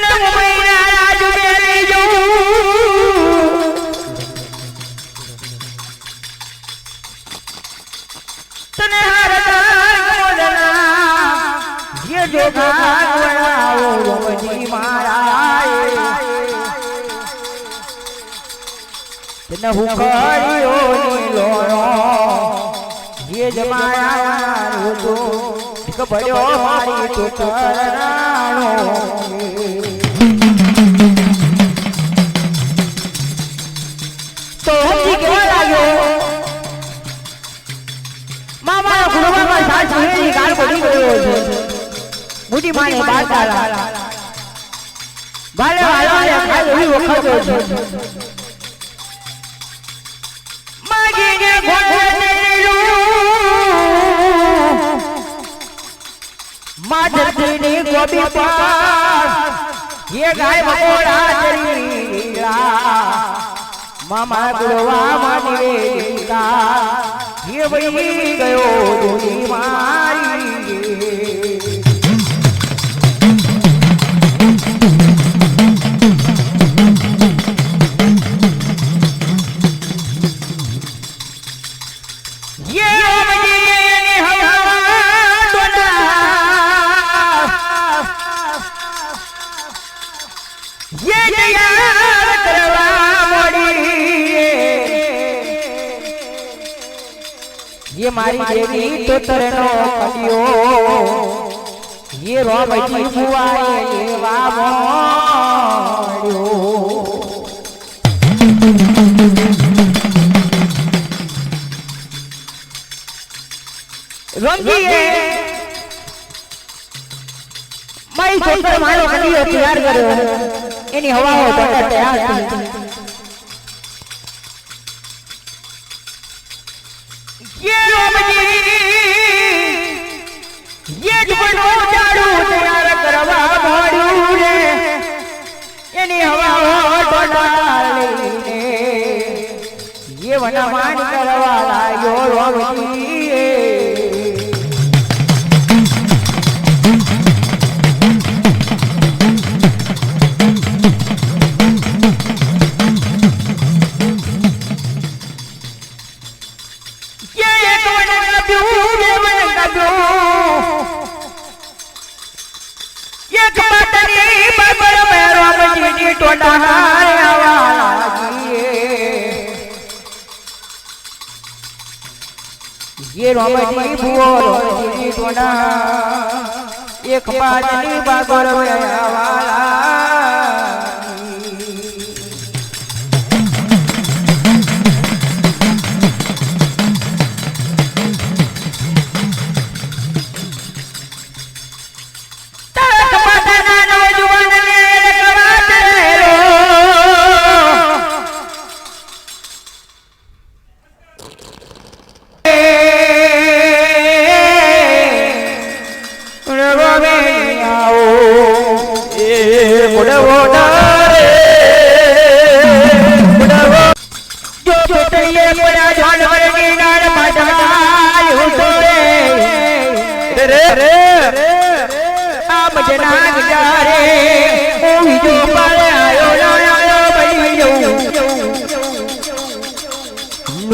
તને મહિના રાજ મેલી જવું તને જે જો ગાવડાઓ રમજી મારા તને હું કર્યો નીલો જે જમાયા તો ભર્યો મારી તો તરણાનો તો હજી કેવા લાગ્યો મામા ગુરુમાં સાચી ગાળ પડી ગયો છે મોટી માને બાતાલા ભાલે વાળાને ખાઈ એવી વખત છે માગીને ઘોડે માધરની ગોબી પાર ये गाय मकोड़ा चरीला मामा गुरवा माने ये वही गयो धोनी मारी ये मारी देवी तो तरनो कलियो ये रोमजी बुआए ये वामोड़ियो रंगी है माई छोकर मारो कलियो तैयार करो एनी हवा हो तो तैयार ये रोमजी ये जुबनो जाड़ू तैयार करवा मोड़ू रे एनी हवा हो डाले ये वनमान करवा लायो रोमजी ये रोमजी बुओ रोमजी टोना एक बाजनी बागोर वाला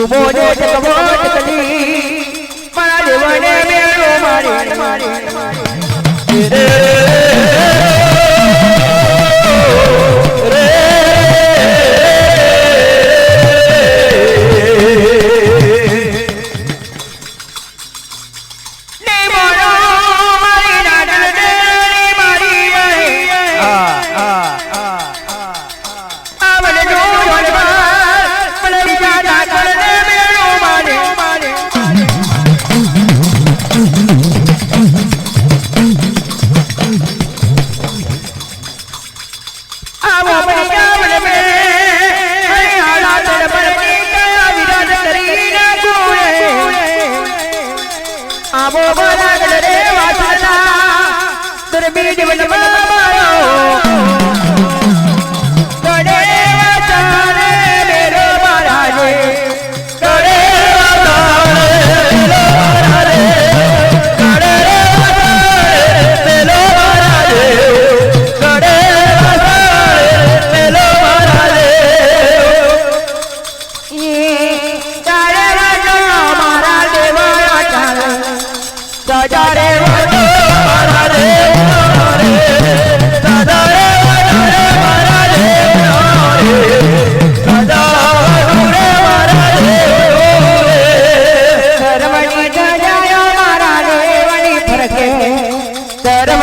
मोने जगवत कली मारा देवाने मेरो मारे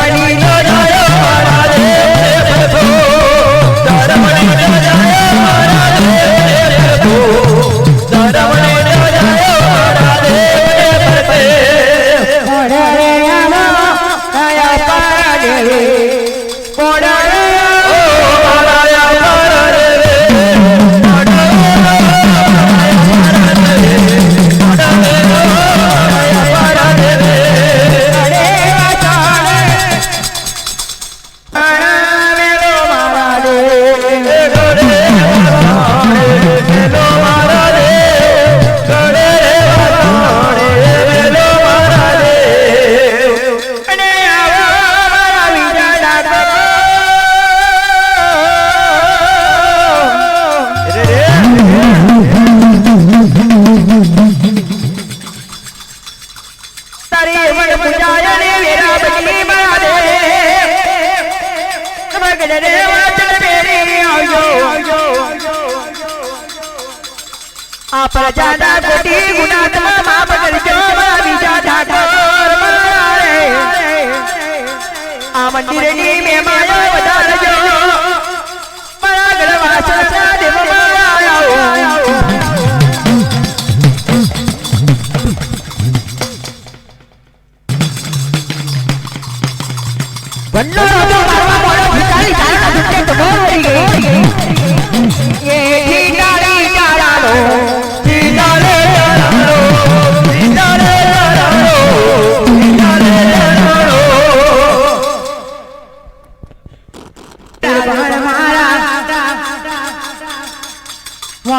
ધરમણી નો જાયો મારા દેવ તો ધરમણી નો જાયો મારા દેવ તો ધરમણી નો જાયો મારા દેવ તે મોડે આવો આયા પાડે મોડે ઓ મારા પાડે પ્રજાના કોટી ગુનાત્મા માફ કરજો બીજા ઠાકોર મારે આ મંદિરની મહેમાનો વધારજો મારા ગળવાસા દેવ મારા બંનો રાજો મારવા મોડો ભિખારી તારા દુખે તો મરી ગઈ એ ઠીડાળી ચારાનો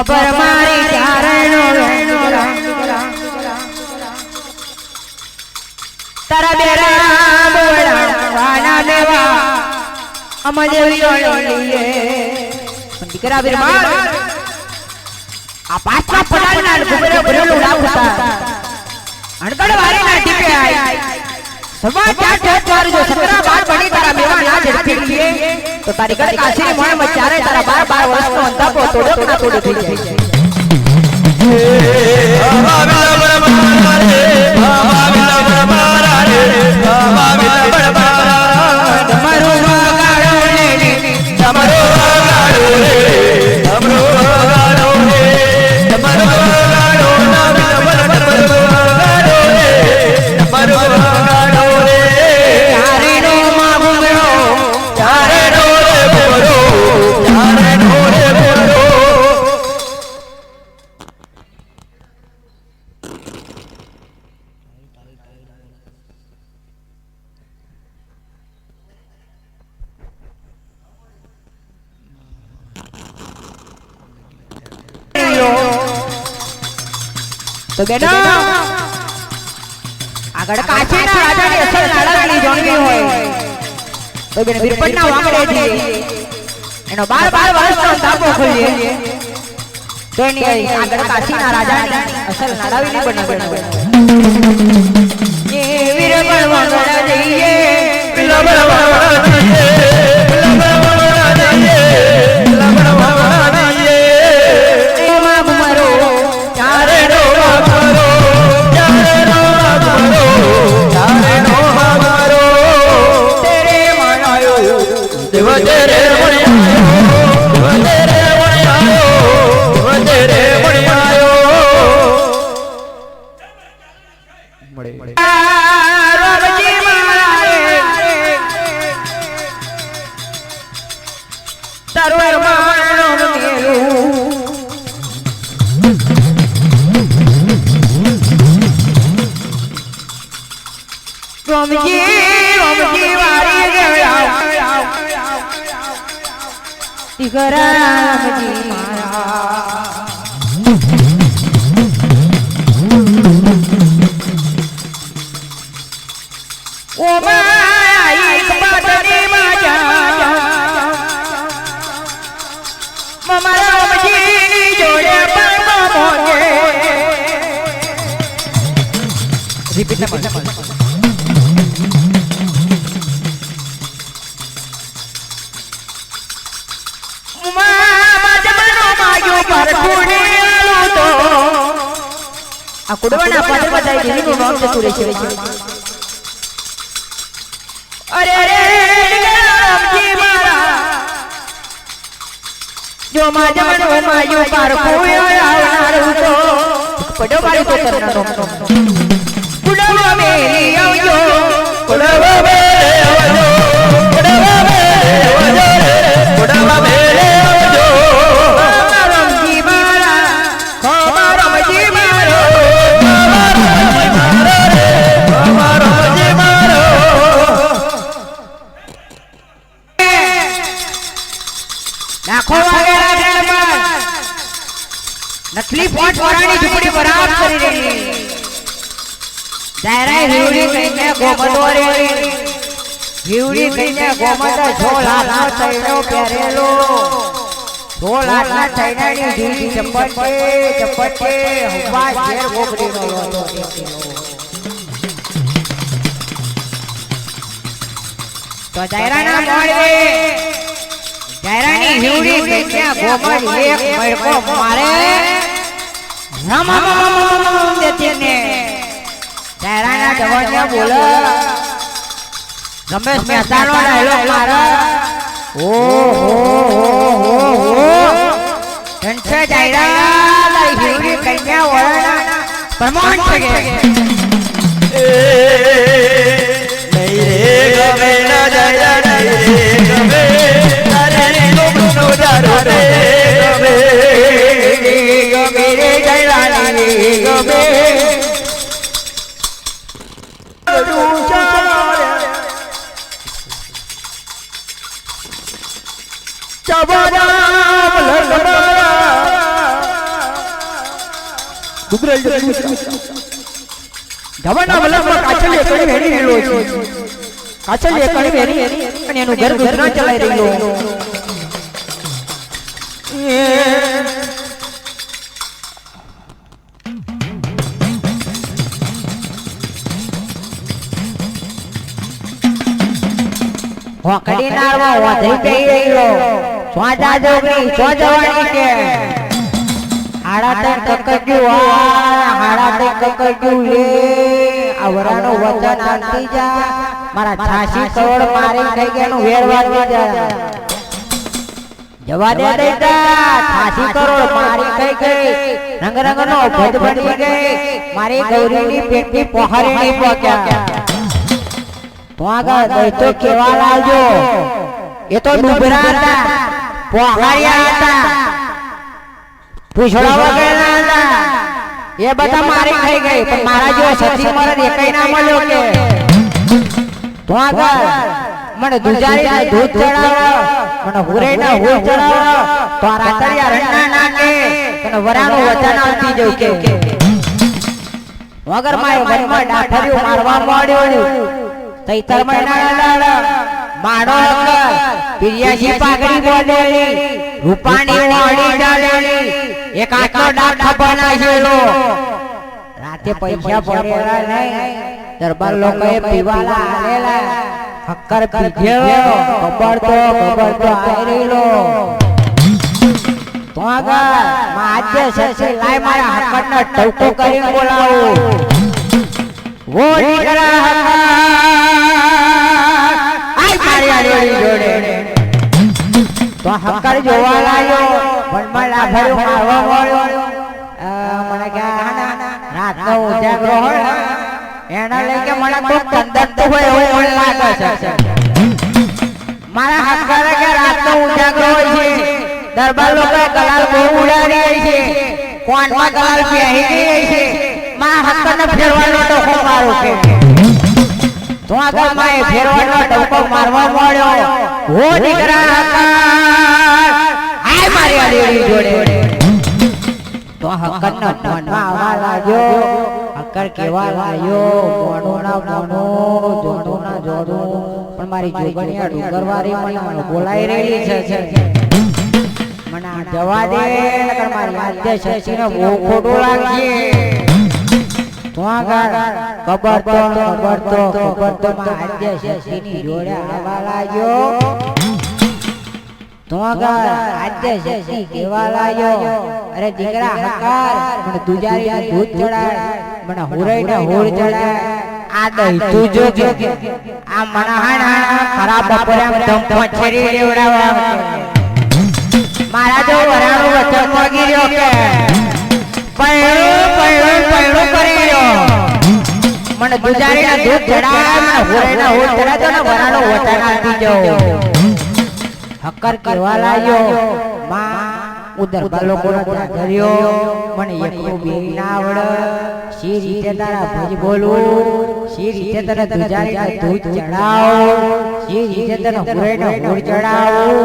પર મારી ચારણો તારા બેરા બોડા વાના દેવા અમદેવી ઓળીએ દીકરા વીરમાન આ પાછા પડાલના ગુબરે ભરેલું લાવતા અણકડ વારી ના ટીપે આઈ સવા ચાર ઠોઠ જો સકરા બાર બની તારા મેવા ના ઝડપી લીએ તો તારી ગળ કાશી મોય મચારે તારા 12 વર્ષનો અંધાપો તોડો ના તોડો થઈ જાય તો બેટા આગળ કાશીના રાજાની અસલ નાળાની જોણવી હોય તો બેન વીરપટના વાંગડેથી એનો 12 વર્ષનો તાપો ખોલીએ તો એની આગળ કાશીના રાજાની અસલ નાળાવીની બનાવે એ વીરપણ વાંગડા જઈએ વીરપણ વાંગડા જઈએ વીરપણ વાંગડા જઈએ વીરપણ વાંગડા જઈએ એ માં મારો ચારે નો રામજી મારા ઓ માઈ કપટની માજા મમા રામજી જોડે પરમ મોગે રિપીટ ના આ કુડવાના પાદર બધાય દેવીનું નામ જતું રહે છે અરે રે રામજી મારા જો માજમનો માયું પાર કોઈ આવનારું તો પડો મારી તો કરનારો કુડવા મેલી આવજો કુડવા મેલે આવજો કુડવા મેલે આવજો કુડવા મેલે આવજો રામજી મારા ખોમા રામજી મારો ખોમા રામજી મારો રે ખોમા રામજી મારો લાખો વાગેલા ધણમાં નકલી પોટ વરાણી ઝૂંપડી બરાબર કરી રહી દાયરા હિવડી કઈને ગોમતો રે હિવડી કઈને ગોમતો છોલાનો ચૈનો પહેરેલો છોલાના ચૈનાની ઢીલી ચપટે હુવા શેર ગોગડીનો લોટો તો દાયરાના મોડવે દાયરાની હિવડી કઈને ગોમત એક મડકો મારે રમ દેતીને દાયરાના જવાને બોલે રમેશ મહેતાનો ડાયલોગ મારે ઓ ધનસે દાયરા હિવડી કઈને ઓળના પ્રમાણ છે નહીં રે ગમે ના દાયરા નહીં રે ગમે અરે રે ગોમનો દારો રે ગમે રે દાયરા ની ગમે ધવના મલકમાં કાચલી એકડી વેરી રહ્યો છે કાચલી એકડી વેરી અને એનું ઘર ગુજરાન ચલાઈ રહ્યો હોકડી નારવા વાધી પઈ રહ્યો સ્વાજા જોગી સ્વ જવાની કે હાડા તે કકડ્યું હાડા તે કકડ્યું લે આવરાનો વચન આંતી જા મારા 86 કરોડ મારી થઈ ગયાનું વેરવાડી જા જવા દે દેતા 86 કરોડ મારી થઈ ગઈ રંગ રંગનો ભજ બની ગઈ મારી ગૌરીની પેટની પહોરી નહીં પોક્યા તો આગળ દઈતો કેવા લાવજો એ તો ડુબરા હતા પોહારિયા હતા પૂછડા વગેરે હતા એ બધા મારી થઈ ગઈ પણ મારા જેવો સચી મરદ એકઈ ના મળ્યો કે તો આગળ મને દુજારીને દૂધ ચડાવો મને હુરેના હુર ચડાવો તો આ રાતરિયા રણના નાકે તને વરાનું વચન આવતી જવું કે વગર મારે ઘરમાં ડાઠરિયું મારવા મળ્યો તૈતર મહિના માડો પિરિયાજી પાઘડી બોલેલી રૂપાની વાડી ચાલેલી એક આટલો ડાક બનાવેલો રાતે પૈસા પડેલા નહીં દરબાર લોકોએ પીવાલા આલેલા હક્કર પીધેલો ખબર તો આવી રહેલો તો આગળ આજે છે લાય મારા હક્કરને ટવકો કરીને બોલાવો વો દીકરા આય મારી આડી જોડે તો હક્કર જોવા લાગ્યો મનમાં લાભર્યો મારવા મળ્યો મને કે રાતનો ઉજાગરો હોય એના લઈ કે મને તો કંદક હોય એવું લાગે છે મારા હક્કર કે રાતનો ઉજાગરો હોય છે દરબાર લોકો ગલાલ બહુ ઉડાડી છે કોનમાં ગલાલ પહેરી ગઈ છે મારા હક્કરને ફેરવાનો ટોકો મારો છે તો આગળ માએ ફેરવાનો ટોકો મારવા મળ્યો હો દીકરા આય મારી આડી જોડે તો હક્કરનો મનમાં આવવા લાગ્યો હક્કર કેવા લાગ્યો મોણોના મોણો જોડોના જોડો પણ મારી જોગણિયા ડુંગરવારી મને બોલાઈ રહી છે મને જવા દે નકર મારી આદ્ય શશીને બહુ ખોટું લાગશે તો આગળ ખબર તો માં આદ્ય શશીની જોડે આવવા લાગ્યો તો આગળ આદ્ય શશી કેવા લાગ્યો અરે દીકરા હક્કર મને દુજારીને દૂધ ચડાય મને હુરઈને હુર ચડાય આ દઈ તું જો આ મણાહાણા ખરાબ બપોરે આમ ધમ પછેરી લેવડાવા મારા જો વરાણો વચન માગી રહ્યો કે પૈણું કરી રહ્યો મને ગુજારીના દૂધ ચડાય મને હોરેના હોર ચડાય તો ને વરાણો વચન આપી જાઓ હક્કર કેવા લાગ્યો માં ઉદર બાલોકોનો ધર્યો મને એકલું બેઈ ના આવડે સી રીતે તારા ભજ બોલું સી રીતે તને ગુજારીના દૂધ ચડાવ સી રીતે તને હોરેના હોર ચડાવ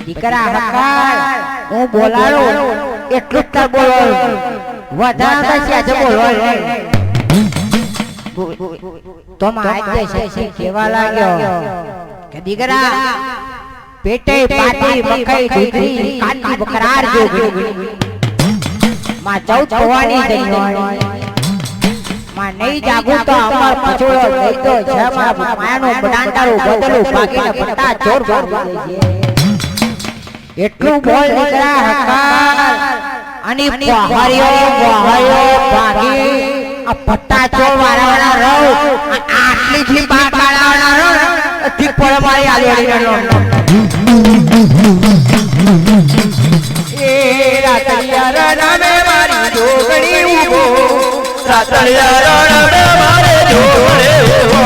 દીકરા હક્કર હું બોલાડો એટલું જ બોલો વધારે છે આજે બોલો તો માં આજે કેવા લાગ્યો કે દીકરા પેટે પાટી મકઈ દૂધરી કાટી બકરાર જોગણી માં ચૌદ ભવાની દઈવાની માં નહીં જાગું તો અમર પછોડો લઈ તો છે માં માયાનો બડાંડારો બદલું ભાગીને પટ્ટા ચોર મારી દે છે એટલું બોલ દીકરા હક્કર અને પહારીઓ ભાગી આ પટ્ટા ચોર વાળાવાળા રહો આટલી થી બાર વાળાવાળા રહો ઠીક પડે મારી આલોડી નો એ રાતડિયા રણમે મારી જોગણી ઉભો રાતડિયા રણમે મારે જોગણે ઉભો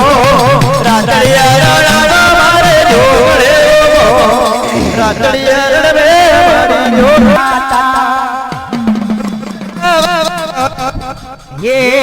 રાતડિયા રણમે મારે જોગણે ઉભો રાતડિયા રણમે મારી જોગણી